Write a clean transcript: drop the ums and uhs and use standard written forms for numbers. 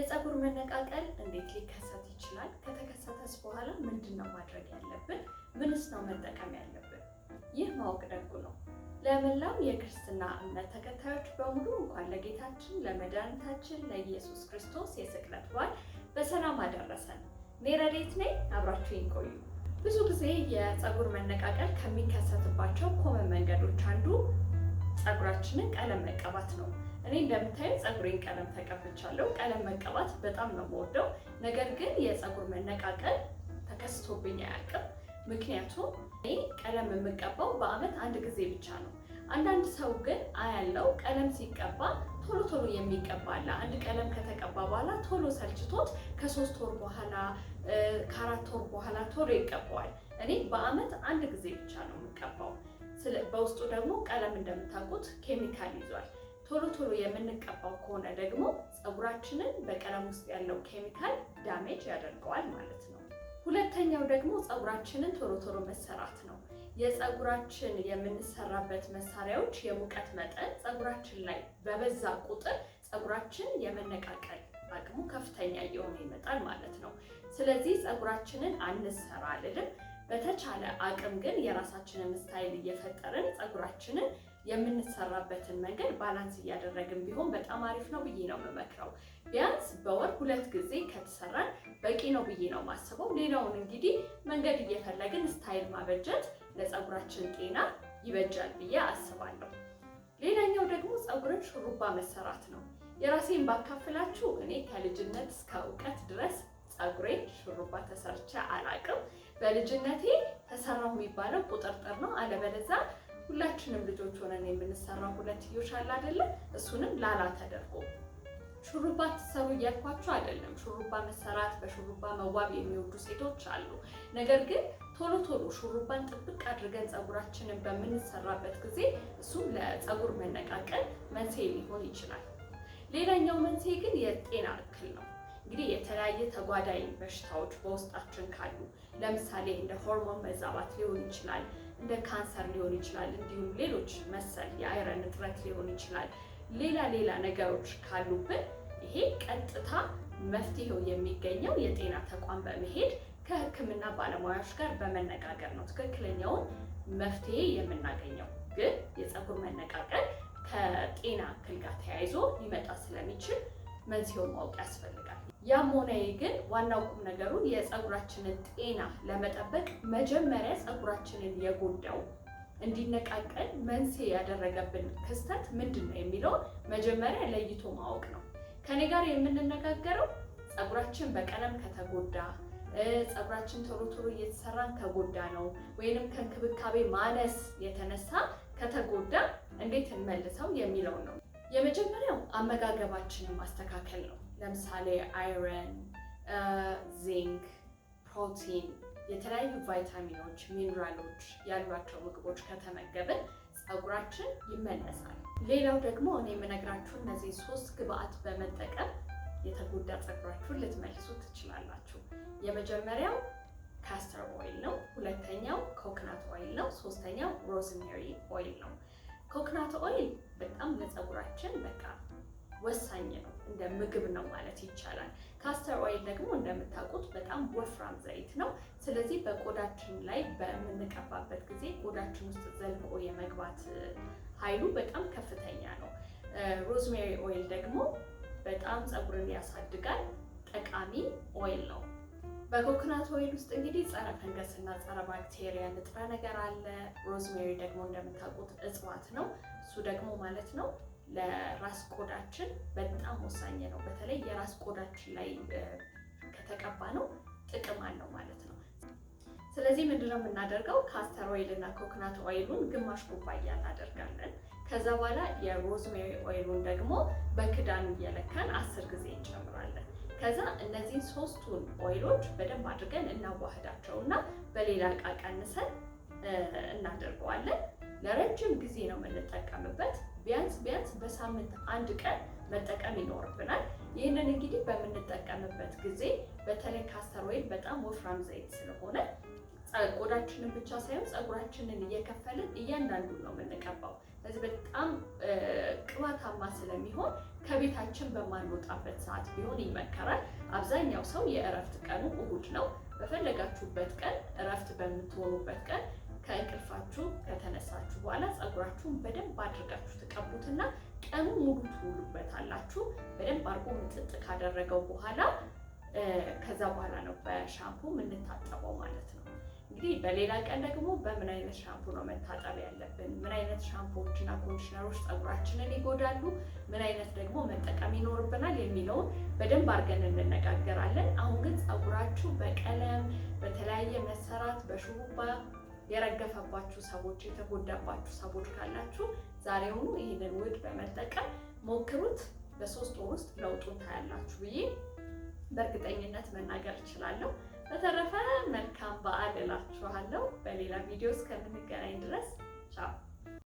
የፀጉር መነቃቀል እንዴት ሊከሰት ይችላል? ከተከሰተስ በኋላ ምንድነው ማድረግ ያለብን? ምንስ ነው መጠቀም ያለብን? ይህ ማወቅ ደጉ ነው። ለመላው የክርስትና እምነት ተከታዮች በሙሉ እንኳን ለጌታችን ለመድኃኒታችን ለኢየሱስ ክርስቶስ የስቅለት በዓል በሰላም አደረሰን። እኔ ረዴት ነኝ። አብራችሁኝ ቆዩ። ብዙ ጊዜ የፀጉር መነቃቀል ከሚከሰትባቸው ኮመን መንገዶች አንዱ ፀጉራችንን ቀለም መቀባት ነው። እኔ እንደምታየው ፀጉሬን ቀለም ተቀብቻለሁ። ቀለም መቀባት በጣም ነው የምወደው። ነገር ግን የፀጉር መነቃቀል ተከስቶብኝ አያውቅም። ምክንያቱም እኔ ቀለም የምቀባው በዓመት አንድ ጊዜ ብቻ ነው። አንዳንድ ሰው ግን አያለው ቀለም ሲቀባ ቶሎ የሚቀባ አለ። አንድ ቀለም ከተቀባ በኋላ ቶሎ ሰልችቶት ከ3 ወር በኋላ ከ4 ወር በኋላ ቶሎ ይቀባዋል። እኔ በዓመት አንድ ጊዜ ብቻ ነው የምቀባው። በውስጡ ደግሞ ቀለም እንደምታውቁት ኬሚካል ይዟል። ቶሎ የምንቀባው ከሆነ ደግሞ ፀጉራችንን በቀለም ውስጥ ያለው ኬሚካል ዳሜጅ ያደርገዋል ማለት ነው። ሁለተኛው ደግሞ ፀጉራችንን ቶሎ መሰራት ነው። የፀጉራችን የምንሰራበት መሳሪያዎች የሙቀት መጠን ፀጉራችን ላይ በበዛ ቁጥር ፀጉራችን የመነቃቀል አቅሙ ከፍተኛ እየሆነ ይመጣል ማለት ነው። ስለዚህ ፀጉራችንን አንሰራ አልልም። በተቻለ አቅም ግን የራሳችንን ስታይል እየፈጠርን ፀጉራችንን የምንሰራበትን መንገድ ባላንስ እያደረግን ቢሆን በጣም አሪፍ ነው ብዬ ነው የምመክረው። ቢያንስ በወር 2 ጊዜ ከተሰራን በቂ ነው ብዬ ነው የማስበው። ሌላውን እንግዲህ መንገድ እየፈለግን ስታይል ማበጀት ለፀጉራችን ጤና ይበጃል ብዬ አስባለሁ። ሌላኛው ደግሞ ፀጉርን ሹሩባ መሰራት ነው። የራሴን ባካፍላችሁ እኔ ከልጅነት እስከ እውቀት ድረስ ፀጉሬን ሹሩባ ተሰርቼ አላቅም። በልጅነቴ ተሰራው የሚባለው ቁጥርጥር ነው። አለበለዛ ሁላችንም ልጆች ሆነን የምንሰራው ሁለትዮሽ አለ አይደለ? እሱንም ላላ ተደርጎ ሹሩባ ተሰሩ እያልኳችሁ አይደለም። ሹሩባ መሰራት በሹሩባ መዋብ የሚወዱ ሴቶች አሉ። ነገር ግን ቶሎ ሹሩባን ጥብቅ አድርገን ፀጉራችንን በምንሰራበት ጊዜ እሱም ለፀጉር መነቃቀል መንስኤ ሊሆን ይችላል። ሌላኛው መንስኤ ግን የጤና እክል ነው። እንግዲህ የተለያየ ተጓዳኝ በሽታዎች በውስጣችን ካሉ ለምሳሌ እንደ ሆርሞን መዛባት ሊሆን ይችላል፣ እንደ ካንሰር ሊሆን ይችላል፣ እንዲሁም ሌሎች መሰል የአይረን እጥረት ሊሆን ይችላል። ሌላ ነገሮች ካሉብን ይሄ ቀጥታ መፍትሄው የሚገኘው የጤና ተቋም በመሄድ ከሕክምና ባለሙያዎች ጋር በመነጋገር ነው ትክክለኛውን መፍትሄ የምናገኘው። ግን የፀጉር መነቃቀል ከጤና እክል ጋር ተያይዞ ሊመጣ ስለሚችል መንስኤውን ማወቅ ያስፈልጋል። ያም ሆነ ግን ዋናው ቁም ነገሩ የፀጉራችንን ጤና ለመጠበቅ መጀመሪያ ፀጉራችንን የጎዳው እንዲነቃቀል መንስኤ ያደረገብን ክስተት ምንድን ነው የሚለውን መጀመሪያ ለይቶ ማወቅ ነው። ከኔ ጋር የምንነጋገረው ፀጉራችን በቀለም ከተጎዳ፣ ፀጉራችን ቶሎ እየተሰራን ከጎዳ ነው፣ ወይንም ከእንክብካቤ ማነስ የተነሳ ከተጎዳ እንዴት እንመልሰው የሚለው ነው። የመጀመሪያው አመጋገባችንን ማስተካከል ነው። ለምሳሌ አይረን፣ ዚንክ፣ ፕሮቲን፣ የተለያዩ ቫይታሚኖች፣ ሚኒራሎች ያሏቸው ምግቦች ከተመገብን ፀጉራችን ይመለሳል። ሌላው ደግሞ እኔ የምነግራችሁ እነዚህ 3 ግብአት በመጠቀም የተጎዳ ፀጉራችሁን ልትመልሱ ትችላላችሁ። የመጀመሪያው ካስተር ኦይል ነው። ሁለተኛው ኮኮናት ኦይል ነው። ሶስተኛው ሮዝሜሪ ኦይል ነው። ኮኮናት ኦይል በጣም ለፀጉራችን በቃ ወሳኝ ነው፣ እንደ ምግብ ነው ማለት ይቻላል። ካስተር ኦይል ደግሞ እንደምታውቁት በጣም ወፍራም ዘይት ነው። ስለዚህ በቆዳችን ላይ በምንቀባበት ጊዜ ቆዳችን ውስጥ ዘልቆ የመግባት ኃይሉ በጣም ከፍተኛ ነው። ሮዝሜሪ ኦይል ደግሞ በጣም ፀጉርን ያሳድጋል፣ ጠቃሚ ኦይል ነው። በኮኮናት ኦይል ውስጥ እንግዲህ ጸረ ፈንገስ እና ጸረ ባክቴሪያ ንጥረ ነገር አለ። ሮዝሜሪ ደግሞ እንደምታውቁት እጽዋት ነው። እሱ ደግሞ ማለት ነው ለራስ ቆዳችን በጣም ወሳኝ ነው። በተለይ የራስ ቆዳችን ላይ ከተቀባ ነው ጥቅም አለው ማለት ነው። ስለዚህ ምንድነው የምናደርገው? ካስተር ኦይል እና ኮኮናት ኦይሉን ግማሽ ኩባያ እናደርጋለን። ከዛ በኋላ የሮዝሜሪ ኦይሉን ደግሞ በክዳን እየለካን 10 ጊዜ እንጨምራለን። ከዛ እነዚህን 3ቱን ኦይሎች በደንብ አድርገን እናዋህዳቸውና በሌላ እቃ ቀንሰን እናደርገዋለን። ለረጅም ጊዜ ነው የምንጠቀምበት። ቢያንስ በሳምንት 1 ቀን መጠቀም ይኖርብናል። ይህንን እንግዲህ በምንጠቀምበት ጊዜ በተለይ ካስተር ኦይል በጣም ወፍራም ዘይት ስለሆነ ቆዳችንን ብቻ ሳይሆን ፀጉራችንን እየከፈልን እያንዳንዱን ነው የምንቀባው። ስለዚህ በጣም ቅባታማ ስለሚሆን ከቤታችን በማንወጣበት ሰዓት ቢሆን ይመከራል። አብዛኛው ሰው የእረፍት ቀኑ እሁድ ነው። በፈለጋችሁበት ቀን እረፍት በምትሆኑበት ቀን ከእንቅልፋችሁ ከተነሳችሁ በኋላ ፀጉራችሁን በደንብ አድርጋችሁ ትቀቡትና ቀኑ ሙሉ ትውሉበታላችሁ። በደንብ አድርጎ ምጥጥ ካደረገው በኋላ ከዛ በኋላ ነው በሻምፑ የምንታጠበው ማለት ነው። እንግዲህ በሌላ ቀን ደግሞ በምን አይነት ሻምፑ ነው መታጠብ ያለብን፣ ምን አይነት ሻምፖዎችና ኮንዲሽነሮች ፀጉራችንን ይጎዳሉ፣ ምን አይነት ደግሞ መጠቀም ይኖርብናል የሚለውን በደንብ አድርገን እንነጋገራለን። አሁን ግን ፀጉራችሁ በቀለም በተለያየ መሰራት በሹሩባ የረገፈባችሁ ሰዎች፣ የተጎዳባችሁ ሰዎች ካላችሁ ዛሬውኑ ይህንን ውህድ በመጠቀም ሞክሩት። በ3 ወር ውስጥ ለውጡን ታያላችሁ ብዬ በእርግጠኝነት መናገር እችላለሁ። በተረፈ መልካም በዓል እላችኋለሁ። በሌላ ቪዲዮ እስከምንገናኝ ድረስ ቻው።